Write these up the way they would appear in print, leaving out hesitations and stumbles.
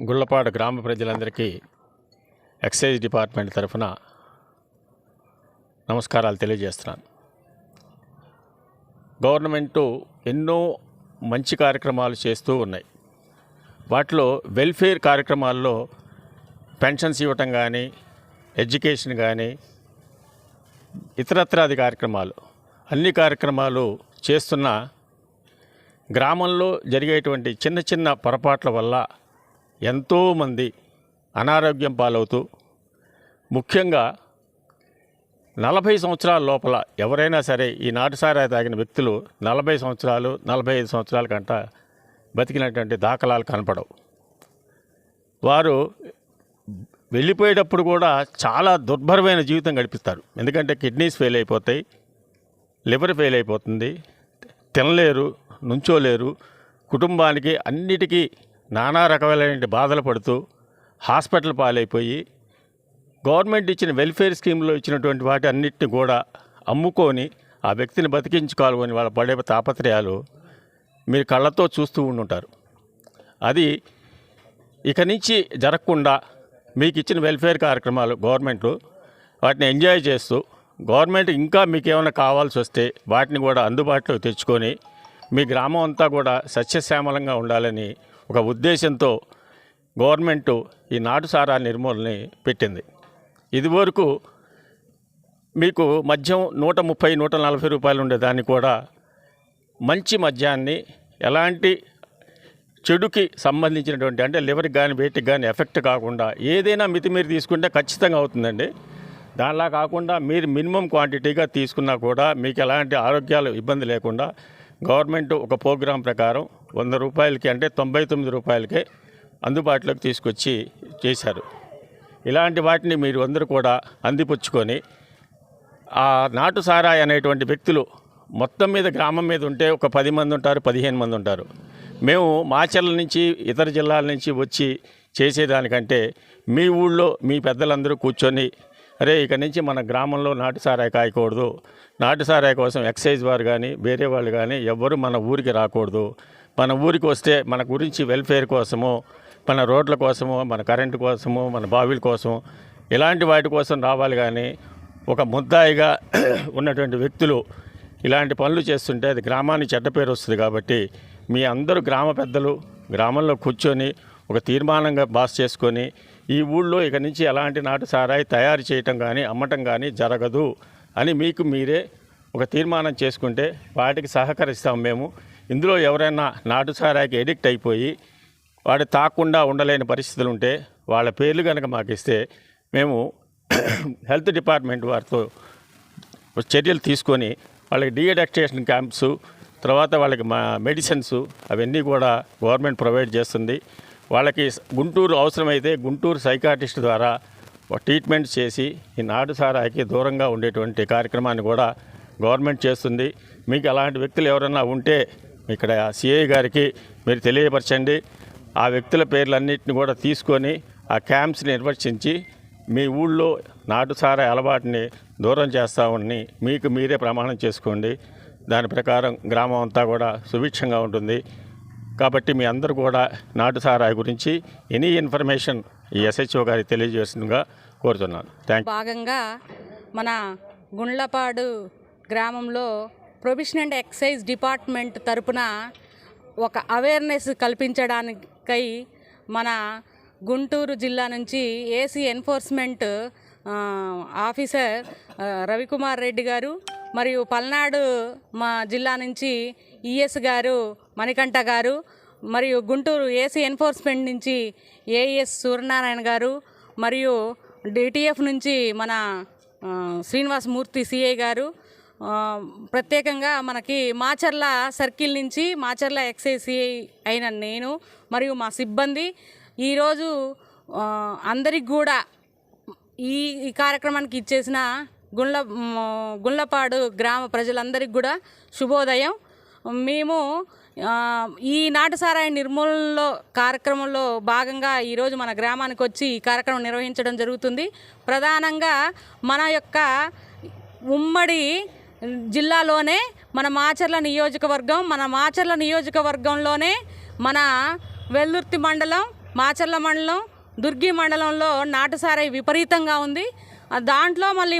గుళ్ళపాడు గ్రామ ప్రజలందరికీ excise department తరఫున నమస్కారాలు తెలియజేస్తున్నాను. గవర్నమెంటు ఎన్నో మంచి కార్యక్రమాలు చేస్తూ ఉన్నాయి. వాటిలో వెల్ఫేర్ కార్యక్రమాల్లో పెన్షన్స్ ఇవ్వటం కానీ, ఎడ్యుకేషన్ కానీ, ఇతరత్రాది కార్యక్రమాలు, అన్ని కార్యక్రమాలు చేస్తున్న గ్రామంలో జరిగేటువంటి చిన్న చిన్న పొరపాట్ల వల్ల ఎంతోమంది అనారోగ్యం పాలవుతూ, ముఖ్యంగా 40 సంవత్సరాల లోపల ఎవరైనా సరే ఈ నాటుసారాయి తాగిన వ్యక్తులు 40 సంవత్సరాలు 45 సంవత్సరాల కంట బతికినటువంటి దాఖలాలు కనపడవు. వారు వెళ్ళిపోయేటప్పుడు కూడా చాలా దుర్భరమైన జీవితం గడిపిస్తారు. ఎందుకంటే కిడ్నీస్ ఫెయిల్ అయిపోతాయి, లివర్ ఫెయిల్ అయిపోతుంది, తినలేరు, నుంచోలేరు, కుటుంబానికి అన్నిటికీ నానా రకమైన బాధలు పడుతూ హాస్పిటల్ పాలైపోయి గవర్నమెంట్ ఇచ్చిన వెల్ఫేర్ స్కీమ్లో ఇచ్చినటువంటి వాటి అన్నిటిని కూడా అమ్ముకొని ఆ వ్యక్తిని బతికించుకోవాలని వాళ్ళ పడే తాపత్రయాలు మీరు కళ్ళతో చూస్తూ ఉండుంటారు. అది ఇక నుంచి జరగకుండా మీకు ఇచ్చిన వెల్ఫేర్ కార్యక్రమాలు గవర్నమెంట్లు వాటిని ఎంజాయ్ చేస్తూ, గవర్నమెంట్ ఇంకా మీకు ఏమైనా కావాల్సి వస్తే వాటిని కూడా అందుబాటులోకి తెచ్చుకొని మీ గ్రామం అంతా కూడా సస్యశ్యామలంగా ఉండాలని ఒక ఉద్దేశంతో గవర్నమెంటు ఈ నాటుసారా నిర్మూలనని పెట్టింది. ఇదివరకు మీకు మద్యం 130-140 రూపాయలు ఉండేదాన్ని కూడా మంచి మద్యాన్ని ఎలాంటి చెడుకి సంబంధించినటువంటి, అంటే లివర్కి కానీ వేటికి కానీ ఎఫెక్ట్ కాకుండా ఏదైనా మితిమీరి తీసుకుంటే ఖచ్చితంగా అవుతుందండి. దానిలా కాకుండా మీరు మినిమం క్వాంటిటీగా తీసుకున్నా కూడా మీకు ఎలాంటి ఆరోగ్యాలు ఇబ్బంది లేకుండా గవర్నమెంట్ ఒక ప్రోగ్రాం ప్రకారం 100 రూపాయలకి, అంటే 99 రూపాయలకే అందుబాటులోకి తీసుకొచ్చి చేశారు. ఇలాంటి వాటిని మీరు అందరూ కూడా అందిపుచ్చుకొని ఆ నాటు సారాయి అనేటువంటి వ్యక్తులు మొత్తం మీద గ్రామం మీద ఉంటే ఒక 10 మంది ఉంటారు, 15 మంది ఉంటారు. మేము మాచర్ల నుంచి ఇతర జిల్లాల నుంచి వచ్చి చేసేదానికంటే మీ ఊళ్ళో మీ పెద్దలందరూ కూర్చొని, అరే ఇక నుంచి మన గ్రామంలో నాటు సారాయి కాయకూడదు, నాటు సారాయి కోసం ఎక్సైజ్ వారు కానీ వేరే వాళ్ళు కానీ ఎవ్వరూ మన ఊరికి రాకూడదు, మన ఊరికి వస్తే మన గురించి వెల్ఫేర్ కోసమో, మన రోడ్ల కోసమో, మన కరెంటు కోసమో, మన బావిల కోసం, ఇలాంటి వాటి కోసం రావాలి. కానీ ఒక ముద్దాయిగా ఉన్నటువంటి వ్యక్తులు ఇలాంటి పనులు చేస్తుంటే అది గ్రామానికి చెడ్డ పేరు వస్తుంది. కాబట్టి మీ అందరూ గ్రామ పెద్దలు గ్రామంలో కూర్చొని ఒక తీర్మానంగా పాస్ చేసుకొని ఈ ఊళ్ళో ఇక నుంచి ఎలాంటి నాటు సారాయి తయారు చేయటం కానీ అమ్మటం కానీ జరగదు అని మీకు మీరే ఒక తీర్మానం చేసుకుంటే వాటికి సహకరిస్తాం మేము. ఇందులో ఎవరైనా నాటు సారాయికి ఎడిక్ట్ అయిపోయి వాడు తాకుండా ఉండలేని పరిస్థితులు ఉంటే వాళ్ళ పేర్లు కనుక మాకు ఇస్తే మేము హెల్త్ డిపార్ట్మెంట్ వారితో చర్యలు తీసుకొని వాళ్ళకి డీఅడిక్షన్ క్యాంప్స్, తర్వాత వాళ్ళకి మెడిసిన్స్ అవన్నీ కూడా గవర్నమెంట్ ప్రొవైడ్ చేస్తుంది. వాళ్ళకి గుంటూరు అవసరమైతే గుంటూరు సైకాట్రిస్ట్ ద్వారా ట్రీట్మెంట్ చేసి ఈ నాటు సారాయికి దూరంగా ఉండేటువంటి కార్యక్రమాన్ని కూడా గవర్నమెంట్ చేస్తుంది. మీకు అలాంటి వ్యక్తులు ఎవరైనా ఉంటే ఇక్కడ సిఐ గారికి మీరు తెలియపరచండి. ఆ వ్యక్తుల పేర్లన్నింటినీ కూడా తీసుకొని ఆ క్యాంప్స్ని నిర్వర్తించి మీ ఊళ్ళో నాటు సారాయి అలవాటుని దూరం చేస్తామని మీకు మీరే ప్రమాణం చేసుకోండి. దాని ప్రకారం గ్రామం అంతా కూడా సుభిక్షంగా ఉంటుంది. కాబట్టి మీ అందరూ కూడా నాటు సారాయి గురించి ఎనీ ఇన్ఫర్మేషన్ ఈ ఎస్హెచ్ఓ గారికి తెలియజేస్తుందిగా కోరుతున్నాను. భాగంగా మన గుండ్లపాడు గ్రామంలో ప్రొబిషన్ అండ్ ఎక్సైజ్ డిపార్ట్మెంట్ తరపున ఒక అవేర్నెస్ కల్పించడానికై మన గుంటూరు జిల్లా నుంచి AC enforcement officer Ravikumar Reddy గారు, మరియు పల్నాడు మా జిల్లా నుంచి ఈఎస్ గారు మణికంఠ గారు, మరియు గుంటూరు ఏసీ ఎన్ఫోర్స్మెంట్ నుంచి ఏఎస్ సూర్యనారాయణ గారు, మరియు డిటిఎఫ్ నుంచి మన శ్రీనివాసమూర్తి సిఐ గారు, ప్రత్యేకంగా మనకి మాచర్ల సర్కిల్ నుంచి మాచర్ల ఎక్సైజ్ సిఐ అయిన నేను మరియు మా సిబ్బంది ఈరోజు అందరికి కూడా ఈ కార్యక్రమానికి ఇచ్చేసిన గుండ్లపాడు గ్రామ ప్రజలందరికీ కూడా శుభోదయం. మేము ఈ నాటు సారాయి నిర్మూలనలో కార్యక్రమంలో భాగంగా ఈరోజు మన గ్రామానికి వచ్చి ఈ కార్యక్రమం నిర్వహించడం జరుగుతుంది. ప్రధానంగా మన యొక్క ఉమ్మడి జిల్లాలోనే మన మాచర్ల నియోజకవర్గంలోనే మన వెల్దుర్తి మండలం మాచర్ల మండలం, దుర్గి మండలంలో నాటుసారాయి విపరీతంగా ఉంది. దాంట్లో మళ్ళీ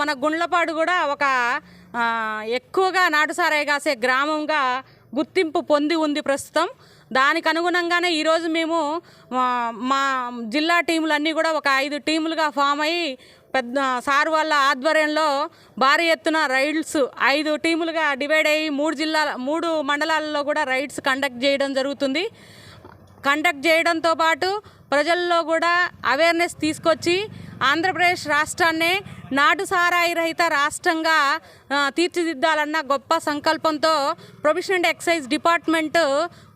మన గుండ్లపాడు కూడా ఒక ఎక్కువగా నాటుసారాయి కాసే గ్రామంగా గుర్తింపు పొంది ఉంది ప్రస్తుతం. దానికి అనుగుణంగానే ఈరోజు మేము మా జిల్లా టీములన్నీ కూడా ఒక 5 టీములుగా ఫామ్ అయ్యి పెద్ద సార్ వాళ్ళ ఆధ్వర్యంలో భారీ ఎత్తున రైడ్స్ 5 టీములుగా డివైడ్ అయ్యి 3 మండలాల్లో కూడా రైడ్స్ కండక్ట్ చేయడం జరుగుతుంది. కండక్ట్ చేయడంతో పాటు ప్రజల్లో కూడా అవేర్నెస్ తీసుకొచ్చి ఆంధ్రప్రదేశ్ రాష్ట్రాన్నే నాటు సారాయి రహిత రాష్ట్రంగా తీర్చిదిద్దాలన్న గొప్ప సంకల్పంతో ప్రొహిబిషన్ అండ్ ఎక్సైజ్ డిపార్ట్మెంట్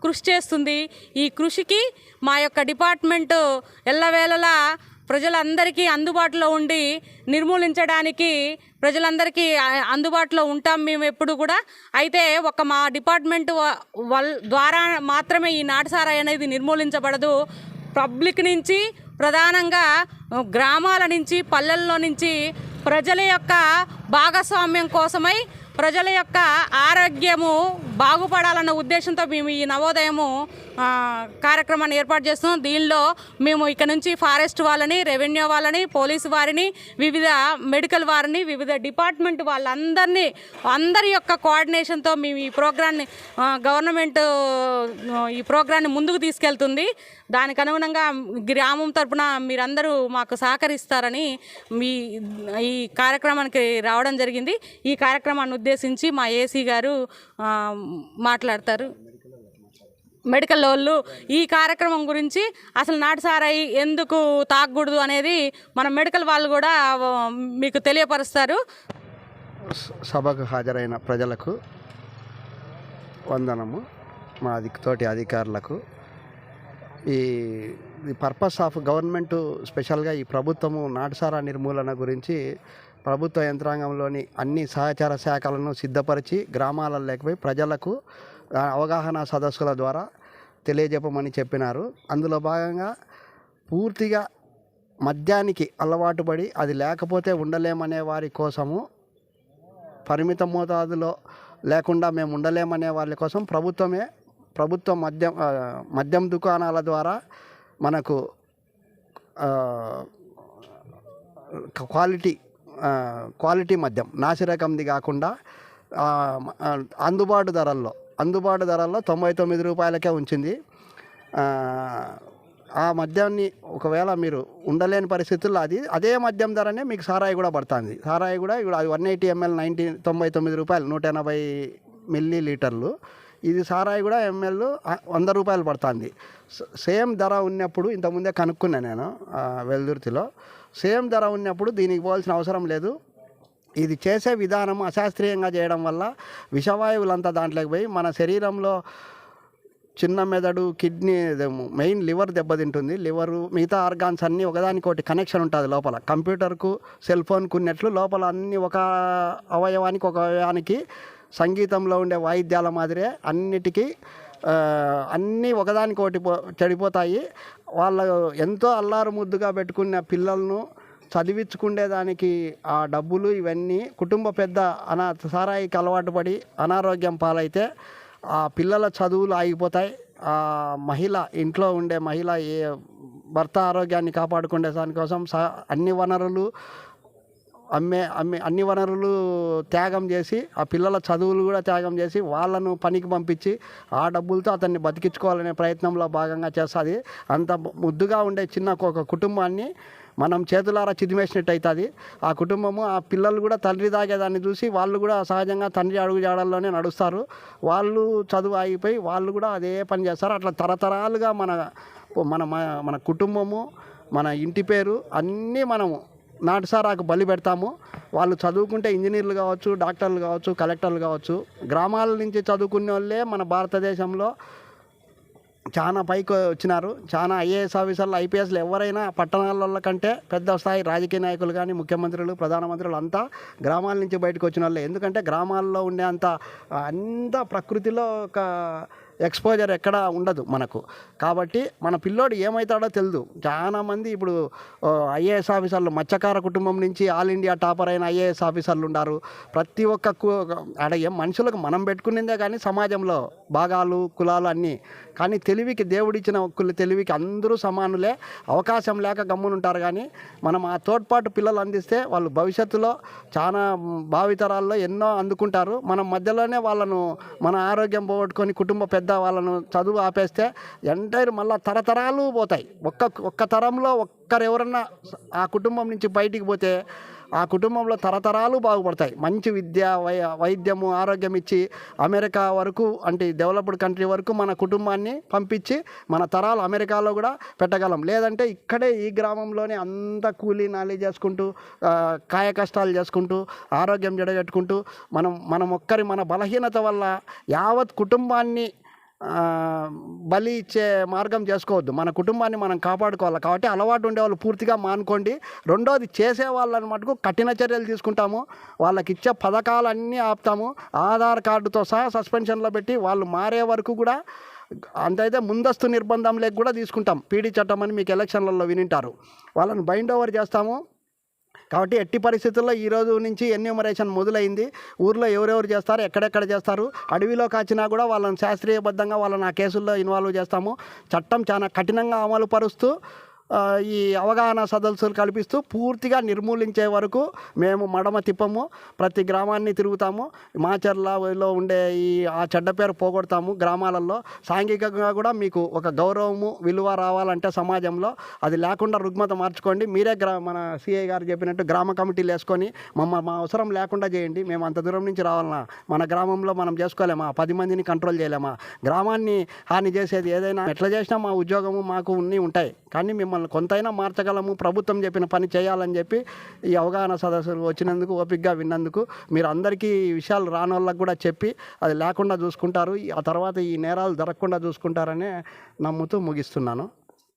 కృషి చేస్తుంది. ఈ కృషికి మా యొక్క డిపార్ట్మెంటు ఎల్లవేళలా ప్రజలందరికీ అందుబాటులో ఉండి నిర్మూలించడానికి ప్రజలందరికీ అందుబాటులో ఉంటాం మేము ఎప్పుడు కూడా. అయితే మా డిపార్ట్మెంట్ ద్వారా మాత్రమే ఈ నాటుసారాయి అనేది నిర్మూలించబడదు. పబ్లిక్ నుంచి, ప్రధానంగా గ్రామాల నుంచి, పల్లెల్లో నుంచి ప్రజల యొక్క భాగస్వామ్యం కోసమై ప్రజల యొక్క ఆరోగ్యము బాగుపడాలన్న ఉద్దేశంతో మేము ఈ నవోదయము కార్యక్రమాన్ని ఏర్పాటు చేస్తున్నాం. దీనిలో మేము ఇక నుంచి ఫారెస్ట్ వాళ్ళని, రెవెన్యూ వాళ్ళని, పోలీసు వారిని, వివిధ మెడికల్ వారిని, వివిధ డిపార్ట్మెంట్ అందరి యొక్క కోఆర్డినేషన్తో మేము ఈ ప్రోగ్రాన్ని గవర్నమెంట్ ఈ ప్రోగ్రాన్ని ముందుకు తీసుకెళ్తుంది. దానికి అనుగుణంగా గ్రామం తరపున మీరందరూ మాకు సహకరిస్తారని ఈ కార్యక్రమానికి రావడం జరిగింది. ఈ కార్యక్రమాన్ని ఉద్దేశించి మా ఏసీ గారు మాట్లాడతారు. మెడికల్ వాళ్ళు ఈ కార్యక్రమం గురించి అసలు నాటుసారాయి ఎందుకు తాగకూడదు అనేది మన మెడికల్ వాళ్ళు కూడా మీకు తెలియపరుస్తారు. సభకు హాజరైన ప్రజలకు వందనము. మా తోటి అధికారులకు ఈ పర్పస్ ఆఫ్ గవర్నమెంట్ స్పెషల్గా ఈ ప్రభుత్వము నాటుసారా నిర్మూలన గురించి ప్రభుత్వ యంత్రాంగంలోని అన్ని సహచార శాఖలను సిద్ధపరిచి గ్రామాలలో లేకపోయి ప్రజలకు అవగాహన సదస్సుల ద్వారా తెలియజెప్పమని చెప్పినారు. అందులో భాగంగా పూర్తిగా మద్యానికి అలవాటు పడి అది లేకపోతే ఉండలేమనే వారి కోసము, పరిమిత మోతాదులో లేకుండా మేము ఉండలేమనే వాళ్ళ కోసం ప్రభుత్వ మద్యం దుకాణాల ద్వారా మనకు క్వాలిటీ మద్యం, నాసిరకంది కాకుండా అందుబాటు ధరల్లో 99 రూపాయలకే ఉంచింది. ఆ మద్యాన్ని ఒకవేళ మీరు ఉండలేని పరిస్థితుల్లో అదే మద్యం ధరనే మీకు సారాయి కూడా పడుతుంది. సారాయి కూడా ఇప్పుడు 180 ml 99 రూపాయలు, 180 మిల్లీ లీటర్లు. ఇది సారాయి కూడా ఎంఎల్ 100 రూపాయలు పడుతుంది. సేమ్ ధర ఉన్నప్పుడు ఇంతకుముందే కనుక్కున్నా నేను వెల్దుర్తిలో. సేమ్ ధర ఉన్నప్పుడు దీనికి పోవాల్సిన అవసరం లేదు. ఇది చేసే విధానం అశాస్త్రీయంగా చేయడం వల్ల విషవాయువులంతా దాంట్లోకి పోయి మన శరీరంలో చిన్న మెదడు, కిడ్నీ, మెయిన్ లివర్ దెబ్బతింటుంది. లివరు, మిగతా ఆర్గాన్స్ అన్నీ ఒకదానికొకటి కనెక్షన్ ఉంటుంది లోపల. కంప్యూటర్కు, సెల్ ఫోన్కు ఉన్నట్లు లోపల అన్నీ ఒక అవయవానికి సంగీతంలో ఉండే వాయిద్యాల మాదిరే అన్నిటికీ అన్నీ ఒకదానికొకటి చెడిపోతాయి. వాళ్ళ ఎంతో అల్లారు ముద్దుగా పెట్టుకున్న పిల్లలను చదివించుకునేదానికి ఆ డబ్బులు ఇవన్నీ కుటుంబ పెద్ద సారాయికి అలవాటు పడి అనారోగ్యం పాలైతే ఆ పిల్లల చదువులు ఆగిపోతాయి. ఆ మహిళ, ఇంట్లో ఉండే మహిళ భర్త ఆరోగ్యాన్ని కాపాడుకునే దానికోసం అన్ని వనరులు త్యాగం చేసి, ఆ పిల్లల చదువులు కూడా త్యాగం చేసి వాళ్ళను పనికి పంపించి ఆ డబ్బులతో అతన్ని బతికించుకోవాలనే ప్రయత్నంలో భాగంగా చేస్తుంది. అంత ముద్దుగా ఉండే చిన్న ఒక కుటుంబాన్ని మనం చేతులారా చిదిమేసినట్టు అవుతుంది. ఆ కుటుంబము, ఆ పిల్లలు కూడా తండ్రి తాగేదాన్ని చూసి వాళ్ళు కూడా సహజంగా తండ్రి అడుగు జాడల్లోనే నడుస్తారు. వాళ్ళు చదువు ఆగిపోయి వాళ్ళు కూడా అదే పని చేస్తారు. అట్లా తరతరాలుగా మన కుటుంబము, మన ఇంటి పేరు అన్నీ మనము నాటుసారాకు బలి పెడతాము. వాళ్ళు చదువుకుంటే ఇంజనీర్లు కావచ్చు, డాక్టర్లు కావచ్చు, కలెక్టర్లు కావచ్చు. గ్రామాల నుంచి చదువుకునే వాళ్ళే మన భారతదేశంలో చాలా పైకి వచ్చినారు. చాలా ఐఏఎస్ ఆఫీసర్లు, ఐపీఎస్లు ఎవరైనా పట్టణాల కంటే పెద్ద స్థాయి రాజకీయ నాయకులు కానీ, ముఖ్యమంత్రులు, ప్రధానమంత్రులు అంతా గ్రామాల నుంచి బయటకు వచ్చిన వాళ్ళే. ఎందుకంటే గ్రామాల్లో ఉండే అంత ప్రకృతిలో ఒక ఎక్స్పోజర్ ఎక్కడ ఉండదు మనకు. కాబట్టి మన పిల్లోడు ఏమవుతాడో తెలియదు. చాలామంది ఇప్పుడు ఐఏఎస్ ఆఫీసర్లు మత్స్యకార కుటుంబం నుంచి ఆల్ ఇండియా టాపర్ అయిన ఐఏఎస్ ఆఫీసర్లు ఉన్నారు. ప్రతి ఒక్క ఆడ ఏం మనుషులకు మనం పెట్టుకునిందే కానీ సమాజంలో భాగాలు కులాలు అన్నీ. కానీ తెలివికి దేవుడిచ్చిన ఒక్కళ్ళు తెలివికి అందరూ సమానులే. అవకాశం లేక గమ్మునుంటారు. కానీ మనం ఆ తోడ్పాటు పిల్లలు అందిస్తే వాళ్ళు భవిష్యత్తులో చాలా భావితరాల్లో ఎన్నో అందుకుంటారు. మనం మధ్యలోనే వాళ్ళను మన ఆరోగ్యం పోగొట్టుకొని కుటుంబ పెద్ద వాళ్ళను చదువు ఆపేస్తే ఎంటైర్ మళ్ళీ తరతరాలు పోతాయి. ఒక్క తరంలో ఒక్కరు ఎవరన్నా ఆ కుటుంబం నుంచి బయటికి పోతే ఆ కుటుంబంలో తరతరాలు బాగుపడతాయి. మంచి విద్య వైద్యము ఆరోగ్యం ఇచ్చి అమెరికా వరకు అంటే డెవలప్డ్ కంట్రీ వరకు మన కుటుంబాన్ని పంపించి మన తరాలు అమెరికాలో కూడా పెట్టగలం. లేదంటే ఇక్కడే ఈ గ్రామంలోనే అంత కూలీ నాలి చేసుకుంటూ కాయ కష్టాలు చేసుకుంటూ ఆరోగ్యం జడగట్టుకుంటూ మనం ఒక్కరి మన బలహీనత వల్ల యావత్ కుటుంబాన్ని బలి ఇచ్చే మార్గం చేసుకోవద్దు. మన కుటుంబాన్ని మనం కాపాడుకోవాలి. కాబట్టి అలవాటు ఉండేవాళ్ళు పూర్తిగా మానుకోండి. రెండోది చేసే వాళ్ళని మటుకు కఠిన చర్యలు తీసుకుంటాము. వాళ్ళకి ఇచ్చే పథకాలన్నీ ఆపుతాము. ఆధార్ కార్డుతో సహా సస్పెన్షన్లో పెట్టి వాళ్ళు మారే వరకు కూడా అంతైతే ముందస్తు నిర్బంధం లేక కూడా తీసుకుంటాం. పీడీ చట్టం అని మీకు ఎలక్షన్లలో వినింటారు. వాళ్ళని బైండ్ ఓవర్ చేస్తాము. కాబట్టి ఎట్టి పరిస్థితుల్లో ఈ రోజు నుంచి ఎన్యూమరేషన్ మొదలైంది. ఊర్లో ఎవరెవరు చేస్తారు, ఎక్కడెక్కడ చేస్తారు, అడవిలో కాచినా కూడా వాళ్ళని శాస్త్రీయబద్ధంగా వాళ్ళని ఆ కేసుల్లో ఇన్వాల్వ్ చేస్తాము. చట్టం చాలా కఠినంగా అమలు పరుస్తూ ఈ అవగాహన సదస్సులు కల్పిస్తూ పూర్తిగా నిర్మూలించే వరకు మేము మడమ తిప్పము. ప్రతి గ్రామాన్ని తిరుగుతాము. మాచర్లలో ఉండే ఆ చెడ్డ పేరు పోగొడతాము. గ్రామాలలో సాంఘికంగా కూడా మీకు ఒక గౌరవము విలువ రావాలంటే సమాజంలో అది లేకుండా రుగ్మత మార్చుకోండి. మీరే మన సిఐ గారు చెప్పినట్టు గ్రామ కమిటీలు వేసుకొని మా అవసరం లేకుండా చేయండి. మేము అంత దూరం నుంచి రావాలన్నా మన గ్రామంలో మనం చేసుకోలేమా? 10 మందిని కంట్రోల్ చేయలేమా? గ్రామాన్ని హాని చేసేది ఏదైనా ఎట్లా చేసినా మా ఉద్యోగము మాకు ఉంటాయి. కానీ మిమ్మల్ని కొంతైనా మార్చగలము. ప్రభుత్వం చెప్పిన పని చేయాలని చెప్పి ఈ అవగాహన సదస్సులు వచ్చినందుకు ఓపికగా విన్నందుకు మీరు అందరికీ ఈ విషయాలు రాని వాళ్ళకు కూడా చెప్పి అది లేకుండా చూసుకుంటారు. ఆ తర్వాత ఈ నేరాలు జరగకుండా చూసుకుంటారని నమ్ముతూ ముగిస్తున్నాను.